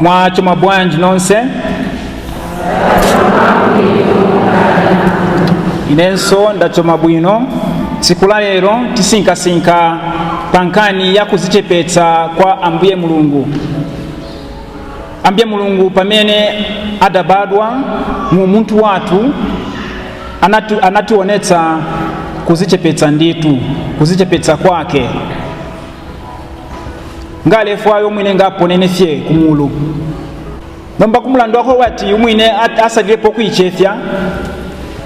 mwachoma bwanji nonse. Inenso ndachoma bwino. Siku la lero tisinkasinka pankani ya kuzichepetsa kwa Ambuye Mulungu. Ambuye Mulungu pamene adabadwa mu muntu watu anationetsa kuzichepetsa nditu, kuzichepetsa kwake. Ngalefu ayo mwine ngaponene fye kumulu. Nomba kumulando wako wati umwine asalilepo kuichefya,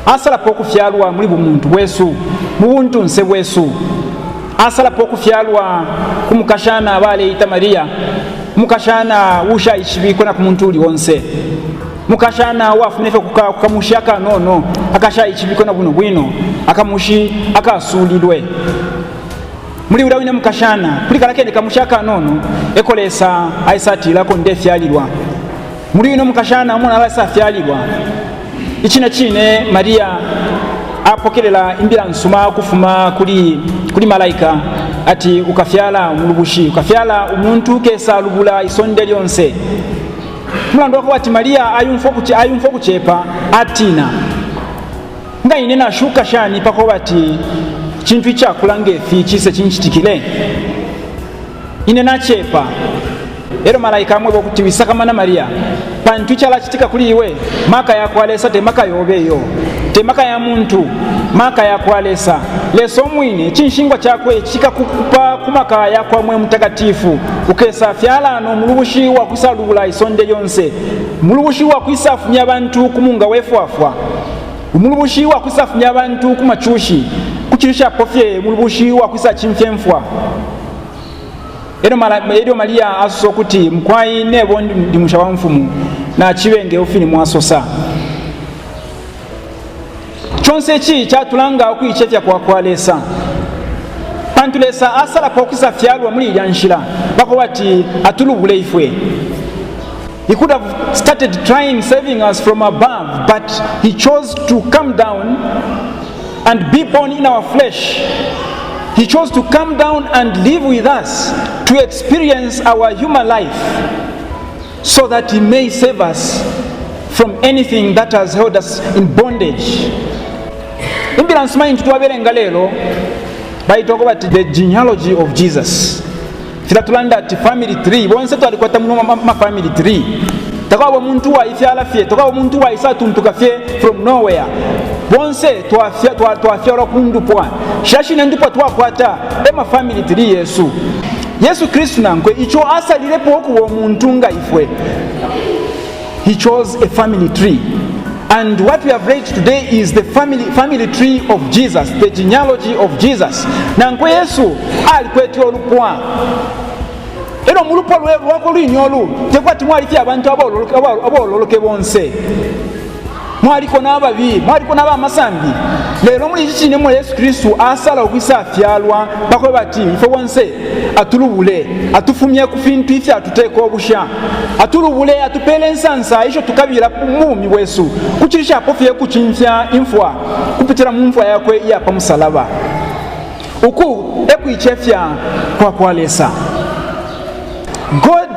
asalapo kufyalwa muli bumuntu wesu, mubuntu nse wesu. Asalapo kufyalwa kumukashana abale ita Maria, mukashana usha ichibiko na kumuntu uli wonse. Mukashana wafunefe kukamushaka nono, akasha ichibiko na buno bwino, akamushi akasulidwe. Muli ulawine mukashana, kulikala kende kamushaka nono, ekolesa aisatila konde fyalilwa. Muli uno mukashana mwana alasa fyalilwa. Ichina chine Maria apokelela imbira nsuma kufuma kuli malaika ati ukafyala mulubushi, ukafyala umuntu kesa lubula isonde lyonse. Mulando wako wati Maria ayumfo kuchepa atina. Nga inena shuka shani pako wati chintu chakulange fi chise chinchitikile. Inena chepa. Ero malaika amwe bokuti wisakamana Maria. Pantu chala chitika kuli iwe, maka ya kwalesa te maka yobeyo. Te maka ya muntu, maka ya kwalesa. Leso mwine, chinshingwa chakwe chikakukupa kumaka ya kwa mwe mtakatifu. Ukesa fyala no mulubushi wa kusalubula isonde yonse. Mulubushi wa kuisafunya bantu kumunga wefu afwa. Mulubushi wa kuisafunya bantu kumachushi. Kuchirisha pofye mulubushi wa kuisa chimfemfwa. Edo Maria asuso kuti mkwai nebo ndi mushawa mfumu na chiwenge ufini mwasosa. Chonse chi chatulanga okuichefya kwa kwalesa. Pantulesa asala pokisa fyalwa muli yanshira. Bako wati atulubule ifwe. He could have started trying saving us from above, but he chose to come down and be born in our flesh. He chose to come down and live with us to experience our human life so that he may save us from anything that has held us in bondage. Imbira nsuma tuwabere ngalelo baitoko bati the genealogy of Jesus. Filatulanda ati family tree. Bonse twalikwata muno ma family tree. Takawa muntu wa ifyala fye, takawa muntu wa isa tuntuka fye from nowhere. Bonse twafyala kundupwa. Shashi nendupwa twakwata ema family tree Yesu. Yesu Kristu nankwe icho asalilepo okuwa omuntu nga ifwe. He chose a family tree. And what we have read today is the family tree of Jesus, the genealogy of Jesus. Nankwe Yesu alikweti olupwa. Ero mulupo lwako lunyolu tekwati mwali fya abantu abololoke bonse. Mwaliko n'ababi, mwaliko n'abamasambi. Lero muri iki kintu Yesu Kristu asala okwisa fyalwa bakwe bati ifo wonse atulubule, atufumye kufintu ifya tuteko obusha. Atulubule atupele ensansa isho tukabira mumi bwesu. Kuchirisha apofye kuchinfya infwa kupitira mumfwa yakwe ya pamusalaba. Uku ekuichefya kwa kwalesa. God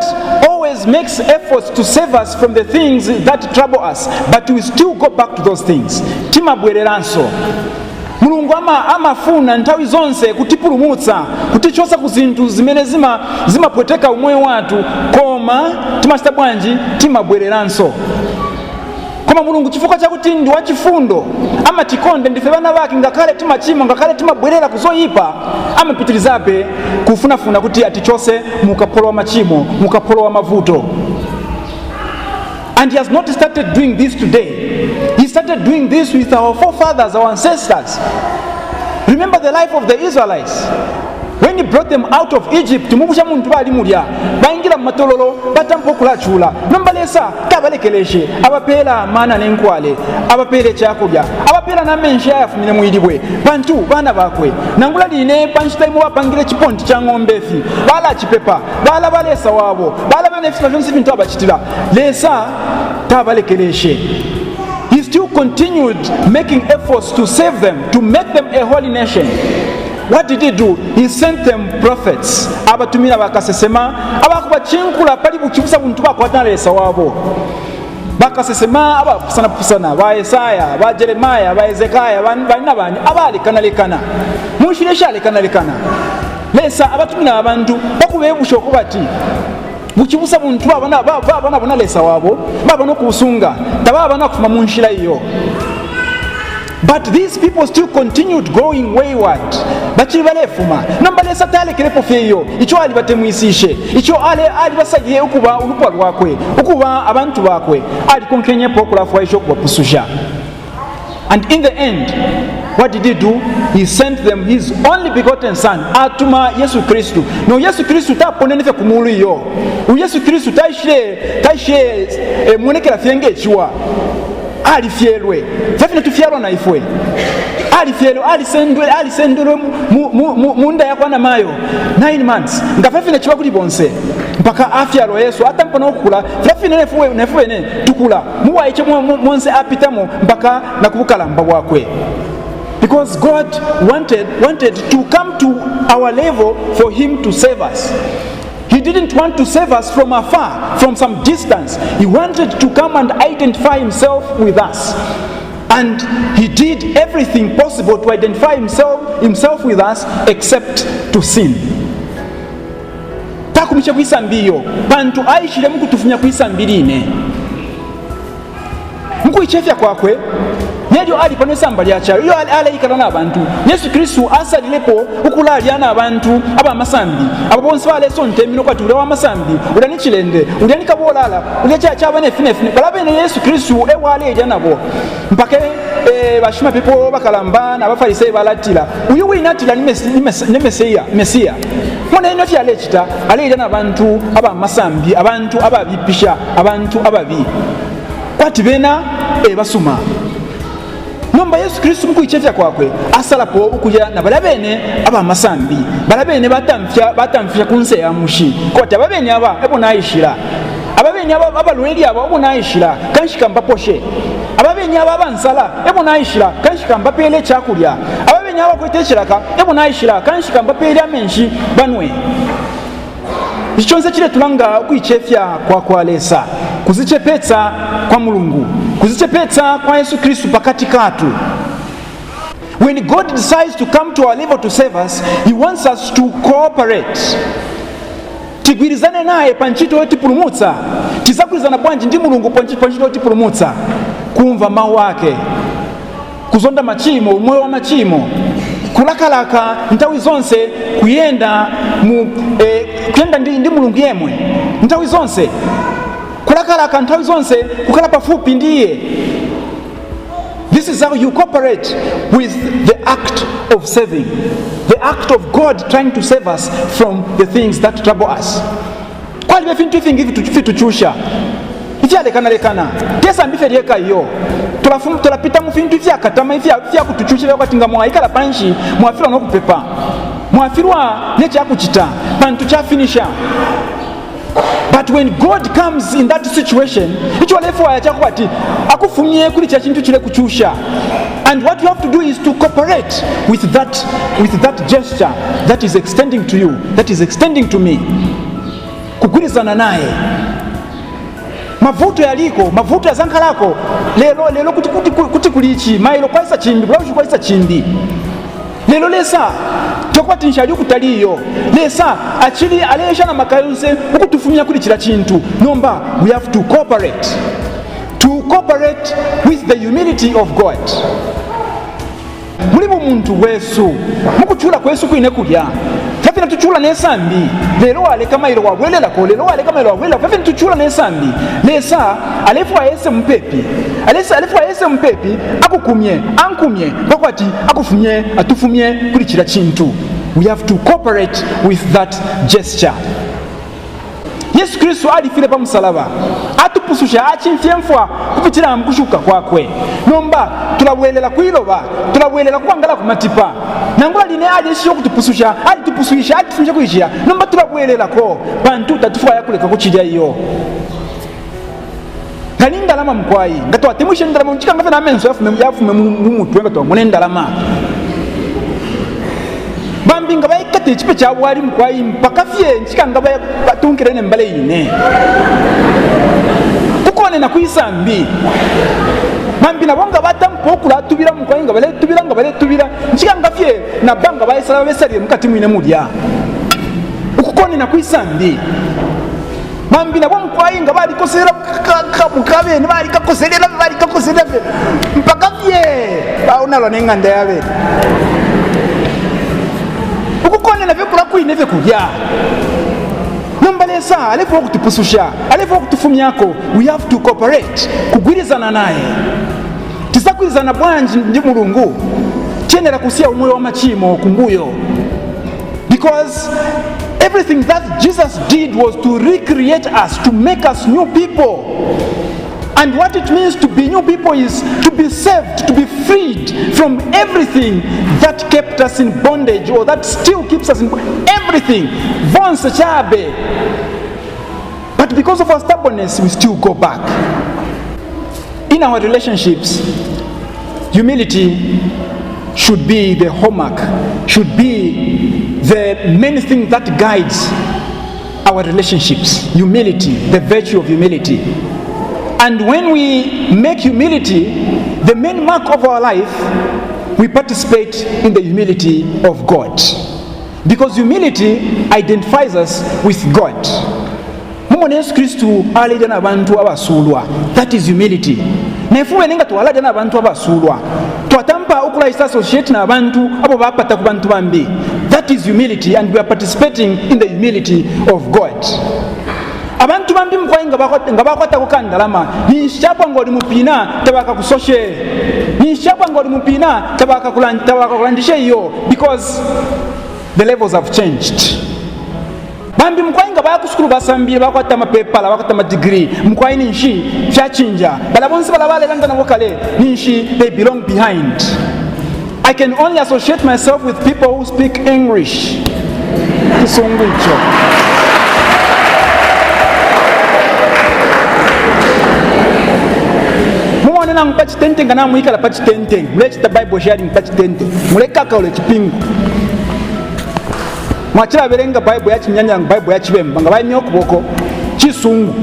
always makes efforts to save us from the things that trouble us, but we still go back to those things. Timabwereranso. Mulungu amafuna ntawi zonse kutipulumutsa, kutichosa kuzintu zimene zimapweteka umoyo watu, koma timachita bwanji timabwereranso. Koma Mulungu chifuka chakuti ndi wachifundo amatikonde ndife bana bake ngakale timachimo ngakale timabwerera kuzoyipa amapitirizabe kufunafuna kuti atichose mukapolo wa machimo mukapolo wa mavuto. And he has not started doing this today. He started doing this with our forefathers, our ancestors. Remember the life of the Israelites. When he brought them out of Egypt, mubusha muntu bali mulya baingira matololo batampokula chula nombalesa kabalekeleshe abapela mana nenkwale abapele chakulya abapela na mensha yafunire muidibwe bantu bana bakwe nangula line panchita imu bapangire chiponti cha ngombe fi bala chipepa bala balesa wabo bala bana fisa jonsi bintu abachitira lesa kabalekeleshe. He still continued making efforts to save them, to make them a holy nation. What did he do? He sent them prophets. Abatumira bakasesema abakuba chinkula pali bukibusa buntu bakwatana wabo. Bakasesema abapusana ba Yesaya, ba Jeremiah, ba Ezekiah, banina bani abali kanalekana. Mushiresha lekanalekana. Lesa abatumira abantu bakubebusha okubati bukibusa buntu abana bona lesa wabo babona okusunga tababana kufuma munshira iyo. But these people still continued going wayward. Bakiri balefuma nambalesa tale kirepo feyo icho ali batemwisishe icho ali basagiye ukuba ulupwa rwakwe ukuba abantu bakwe ali konkenye pokula fwa isho kubapususha. And in the end, what did he do? He sent them his only begotten son, atuma Yesu Kristu. No Yesu Kristu tapone nefe kumulu iyo. Yesu Kristu taishe mwonekera fienge chiwa. Ali fielwe. Fafina tufialwa na ifwe. Ali fielwe, ali sendwe munda ya kwana mayo. 9 months. Nga fafina chiwa kuli bonse. Mpaka afialwa Yesu. Ata mpana ukula. Fafina nefuwe ne tukula. Muwa iche mwonse apitamo. Mpaka nakubukala mbawakwe. Because God wanted to come to our level for him to save us. He didn't want to save us from afar, from some distance. He wanted to come and identify himself with us. And he did everything possible to identify himself with us except to sin. Takumisha kuisa mbiyo. Pantu aishile mku tufunya kuisa mbiline. Mku ichefya kwakwe. Nejo ali panesa mbali acharo. Iyo ala ikalana abantu. Yesu Kristu asa dilepo ukulaaliana abantu aba masambi. Ababonsi bale sonte mino kwa tulawa masambi. Udani chilende, udani kabolala, udani chabane fine. Balabene Yesu Kristu wale janabo. Mpake bashima people bakalambana abafarisei balatila. Uyu winatila ni Mesia. Mwana inoti alechita alejana abantu aba masambi, abantu aba bipisha, abantu ababi. Kwati bena basuma. Nomba Yesu Kristu mku ichefya kwakwe asalapo ukuja na balabene aba masambi balabene batamfya kunse ya mushi koti ababene aba ebo naishira ababene aba abalweli aba ebo naishira kanshika mbaposhe ababene aba bansala ebo naishira kanshika mbapele chakulya ababene aba kwetechiraka ebo naishira kanshika mbapele amenshi banwe. Ichonse chile tulanga kuichefya kwa lesa kuzichepetsa kwa Mulungu kuzichepetsa kwa Yesu Kristu pakati katu. When God decides to come to our level to save us, he wants us to cooperate. Tigwirizane naye panchito yoti pulumutsa. Tisakurizana bwanji ndi Mulungu panchito yoti pulumutsa. Kumva mawu ake. Kuzonda machimo, moyo wa machimo. Kulakalaka ntawi zonse kuyenda kuyenda ndi Mulungu yemwe. Ntawi zonse kulakalaka ntawi zonse kukala pafupi ndiye. This is how you cooperate with the act of saving, the act of God trying to save us from the things that trouble us. Kwali befintu fingi fituchusha ifya lekana kesa mbife lieka iyo tulapita mu fintu ifya katama ifya kutuchusha wakati ngamwa ikala panshi mwafirwa no kupepa mwafirwa necha kuchita pantu cha finisha. But when God comes in that situation, icho lefu ayachakwati akufumie kuli cha chintu chile kuchusha. And what you have to do is to cooperate with that gesture that is extending to you, that is extending to me. Kugurizana naye. Mavuto yaliko, mavuto ya zanka lako, lelo kuti kulichi, mailo kwa isa chimbi, bulaushu kwa isa chimbi. Lelo lesa tokwa tinshali kutaliyo lesa achili alesha na makayuse ukutufumia kulichira chintu nomba we have to cooperate with the humility of God. Mulimu muntu wesu mukuchula kwesu kuine kulya fafina tuchula nesambi lelo wale kama ilo wawela ko lelo wale kama ilo wawela fafina tuchula nesambi lesa alefu aese mpepi akukumye ankumye bakwati akufumye atufumye kulichira chintu. We have to cooperate with that gesture. Yesu Kristu alifile pa msalaba atupususha achimfyemfwa kupitira mkushuka kwakwe nomba tulabwelela kuiloba tulabwelela kuangala kumatipa nangula line aje sio kutupususha alitupuswisha atufunja kuishia nomba tulabwelela ko bantu tatufwa yakuleka kuchija iyo kaninda lama mkwai ngato atemushe ndalama mchika ngafena amenso yafume mumutu ngato munenda lama bambi nga bayikata ekipe kyabwali mukwayi mpaka fye nkika nga batunkire nembale ine kukone nakuyisa mbi bambi nabo nga batampa okulatubira mukwayi nga baletubira nkika nga fye nabba nga bayisala besalire mukati mwine mulya okukone nakuyisa mbi bambi nabo mukwayi nga balikosera mukabe ne balikakoserera mpaka fye baonalwa nenganda yabe okukone nabyo kulakwine bye kulya nambalesa alefu okutupususha alefu okutufumyako. We have to cooperate kugwirizana naye tisakwirizana bwanji ndi mulungu chenera kusia umwoyo wa machimo kumbuyo because everything that Jesus did was to recreate us, to make us new people. And what it means to be new people is to be saved, to be freed from everything that kept us in bondage or that still keeps us in everything. But because of our stubbornness, we still go back. In our relationships, humility should be the hallmark, should be the main thing that guides our relationships. Humility, the virtue of humility. And when we make humility the main mark of our life, we participate in the humility of God. Because humility identifies us with God. Yesu Kristu alida n'abantu abasulwa. That is humility. Nefuwe nenga tuwalada n'abantu abasulwa. Tuwatampa okulayisa associate n'abantu abo bapata ku bantu bambi. That is humility, and we are participating in the humility of God. Abantu bambi mukwayi nga bakwata kukandalama ninshapwa ngoli mupina tabaka kusoshe ninshapwa ngoli mupina tabaka kulandishe iyo because the levels have changed. Bambi mukwayi nga bakusukulu basambire bakwata mapepala bakwata madigiri mukwayi ninshi fyachinja balabonsi balabalelanga nabo kale ninshi they belong behind. I can only associate myself with people who speak English. Kisungu icho. Na mpachitente ngana muikala pachitente mulechita Bible sharing pachitente mulekaka ule chipingu mwachira berenga Bible ya chinyanya Bible ya chibemba nga banyo kuboko chisungu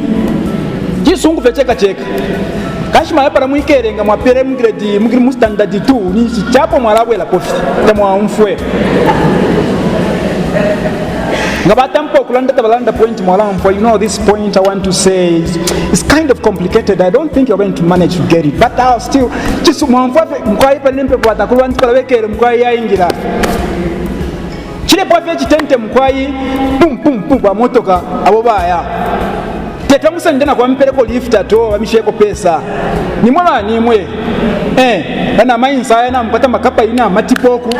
fecheka cheka kashima yapara muikerenga mwapere mgrade mu standard 2 ni chichapo mwalabwela kofi temwa umfwe Ngabatampo kulanda tabalanda point mwalam for this point I want to say it's kind of complicated. I don't think you're going to manage to get it, but I'll still just mkwai palimpe bwatakulwanti palawekere mkwai yaingira chile pwafe chitente mkwai pum bwa motoka abo baya tetamusa ndena kwa mpeleko lift ato wamisheko pesa nimwe ana mainsa yana mpata makapa ina matipoku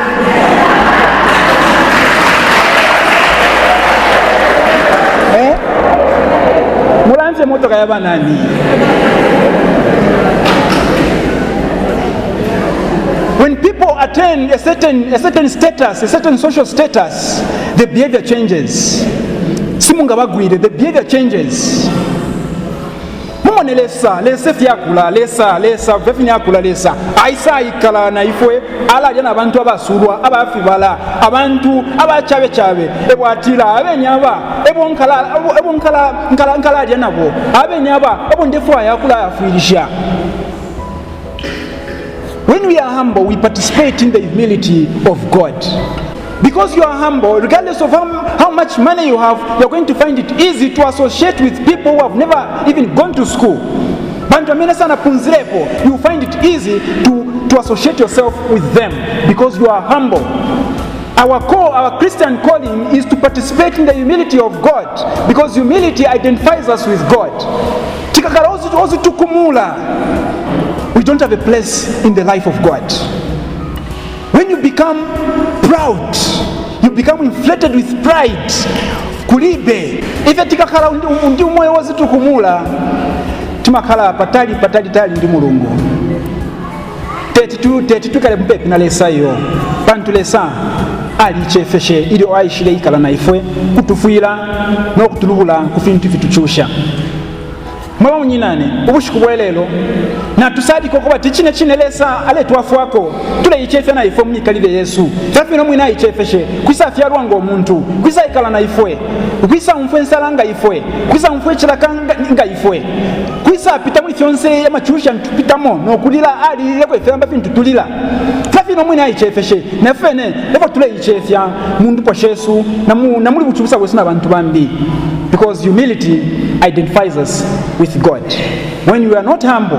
mulanze motoka ya banani. When people attain a certain status, a certain social status, the behavior changes. Simunga bagwire, the behavior changes. Mumone lesa fyakula, lesa vefinyakula lesa. Aisa ikala na ifwe ala jana abantu abasulwa, abafibala, abantu abachabe, ebwatira abenyaba, nkala jana bo, abenyaba, ebondefwa yakula afirisha. When we are humble, we participate in the humility of God. Because you are humble, regardless of how much money you have, you're going to find it easy to associate with people who have never even gone to school. You find it easy to associate yourself with them because you are humble. Our Christian calling is to participate in the humility of God because humility identifies us with God. We don't have a place in the life of God. When you become proud, you become inflated with pride. Kulibe. Ife tikakala undi umoyo wazi tukumula. Timakala patali ndi mulungu. Tetu kale mpepi na lesa yo. Pantu lesa ali chefeshe ili oaishile ikala na ifwe kutufuila no kutulubula kufintu fituchusha. mwaba munyinane ubushiku bwelelo na tusadiko kuba tichine chinelesa ale twafwako tule ichefe na ifo mnikalile Yesu tafino mwina ichefeshe kwisa fyarwango omuntu kwisa ikala na ifwe kwisa umfwe nsalanga ifwe kwisa umfwe chirakanga nga ifwe kwisa pita muri fyonse y'amachusha ntupitamo no kulila ali yako ifamba bintu tulila tafino mwina ichefeshe nafene levo tule ichefya mundu kwa Yesu na muri buchubusa bwese nabantu bambi because humility identifies us with God. When you are not humble,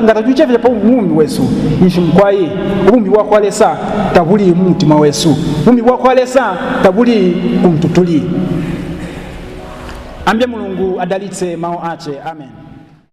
ngatachuchefya pa umumi wesu nshimkwaye umumi wako alesa tabuli umutima wesu umumi wako alesa tabuli umtutuli. Ambia Mulungu adalitse mao ache. Amen.